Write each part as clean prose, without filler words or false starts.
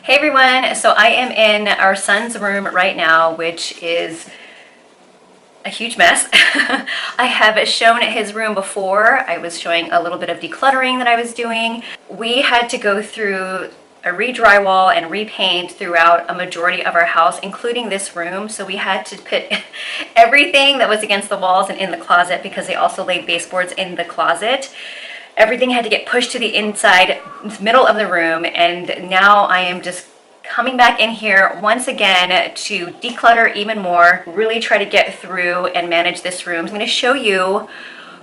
Hey everyone, so I am in our son's room right now, which is a huge mess. I have shown his room before. I was showing a little bit of decluttering that I was doing. We had to go through a re-drywall and repaint throughout a majority of our house, including this room. So we had to put everything that was against the walls and in the closet, because they also laid baseboards in the closet. Everything had to get pushed to the inside middle of the room, and now I am just coming back in here once again to declutter even more, really try to get through and manage this room. I'm going to show you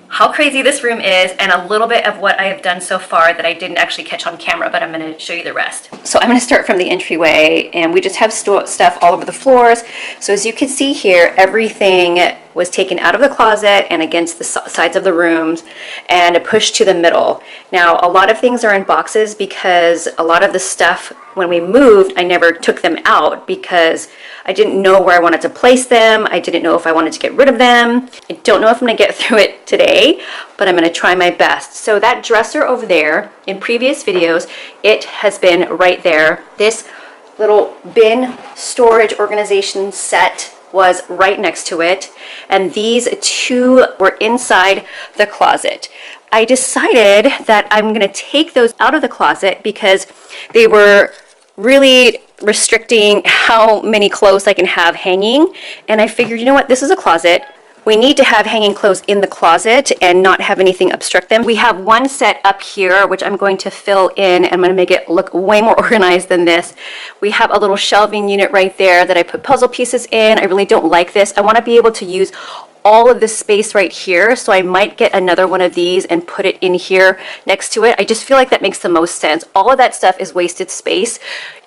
how crazy this room is and a little bit of what I have done so far that I didn't actually catch on camera, but I'm going to show you the rest. So I'm going to start from the entryway, and we just have stuff all over the floors. So as you can see here, everything was taken out of the closet and against the sides of the rooms and pushed to the middle. Now, a lot of things are in boxes because a lot of the stuff, when we moved, I never took them out because I didn't know where I wanted to place them. I didn't know if I wanted to get rid of them. I don't know if I'm gonna get through it today, but I'm gonna try my best. So that dresser over there, in previous videos, it has been right there. This little bin storage organization set was right next to it, and these two were inside the closet. I decided that I'm going to take those out of the closet because they were really restricting how many clothes I can have hanging, and I figured, you know what, this is a closet. We need to have hanging clothes in the closet and not have anything obstruct them. We have one set up here, which I'm going to fill in, and I'm going to make it look way more organized than this. We have a little shelving unit right there that I put puzzle pieces in. I really don't like this. I want to be able to use all of this space right here, so I might get another one of these and put it in here next to it. I just feel like that makes the most sense. All of that stuff is wasted space.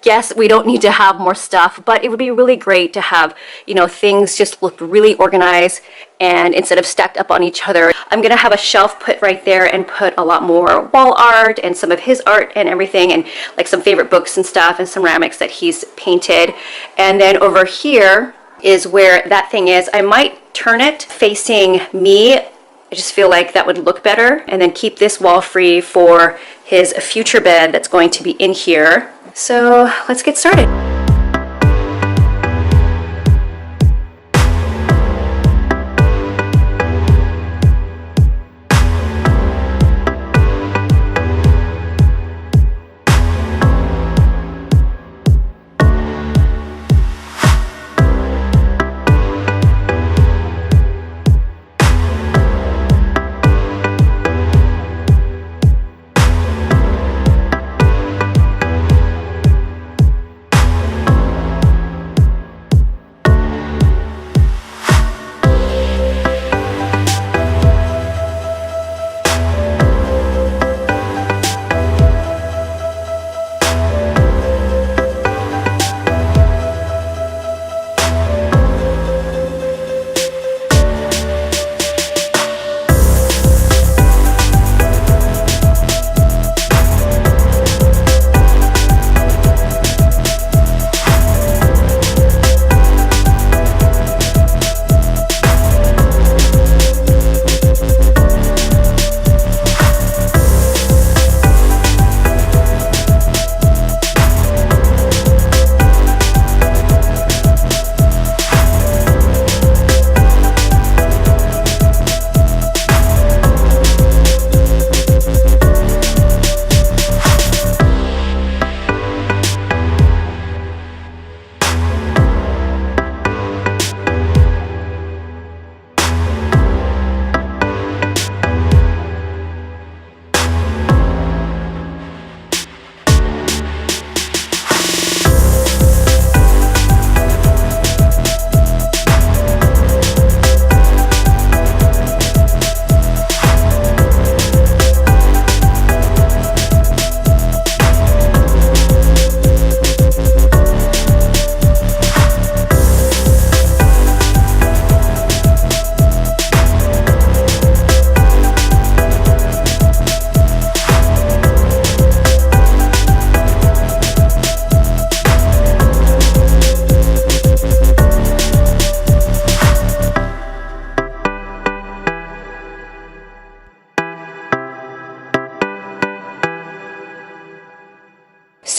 Yes, we don't need to have more stuff, but it would be really great to have, you know, things just look really organized and instead of stacked up on each other. I'm gonna have a shelf put right there and put a lot more wall art and some of his art and everything, and like some favorite books and stuff and ceramics that he's painted. And then over here is where that thing is. I might turn it facing me. I just feel like that would look better, and then keep this wall free for his future bed that's going to be in here. So let's get started.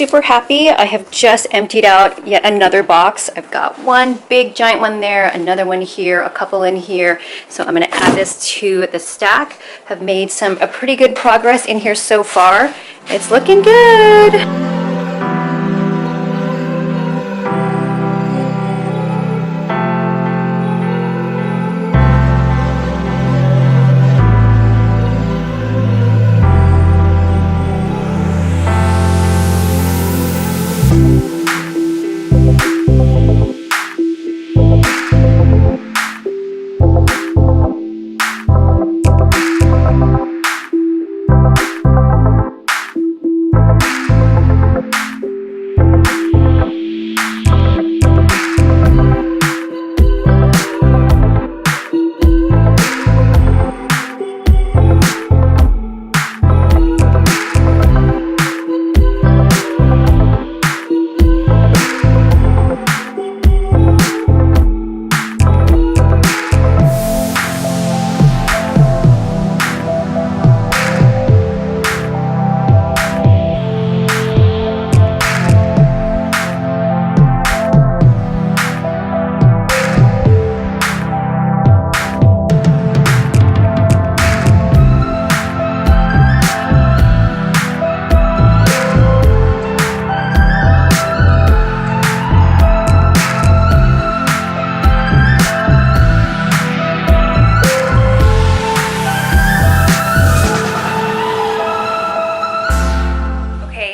super happy. I have just emptied out yet another box. I've got one big giant one there, another one here, a couple in here. So I'm gonna add this to the stack. Have made a pretty good progress in here so far. It's looking good.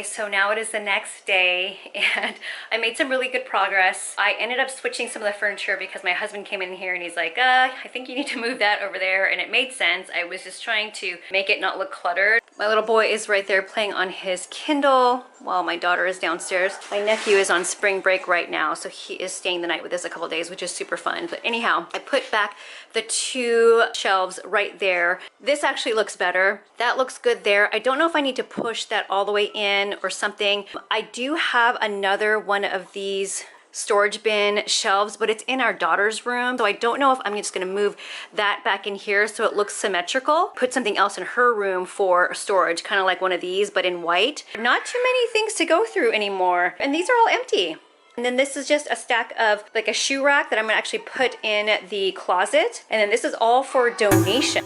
So now it is the next day and I made some really good progress. I ended up switching some of the furniture because my husband came in here and he's like, I think you need to move that over there, and it made sense. I was just trying to make it not look cluttered. My little boy is right there playing on his Kindle while my daughter is downstairs. My nephew is on spring break right now, so he is staying the night with us a couple days, which is super fun. But anyhow, I put back the two shelves right there. This actually looks better. That looks good there. I don't know if I need to push that all the way in or something. I do have another one of these storage bin shelves, but it's in our daughter's room, so I don't know if I'm just going to move that back in here so it looks symmetrical. Put something else in her room for storage, kind of like one of these but in white. Not too many things to go through anymore, and these are all empty. And then this is just a stack of like a shoe rack that I'm going to actually put in the closet, and then this is all for donation.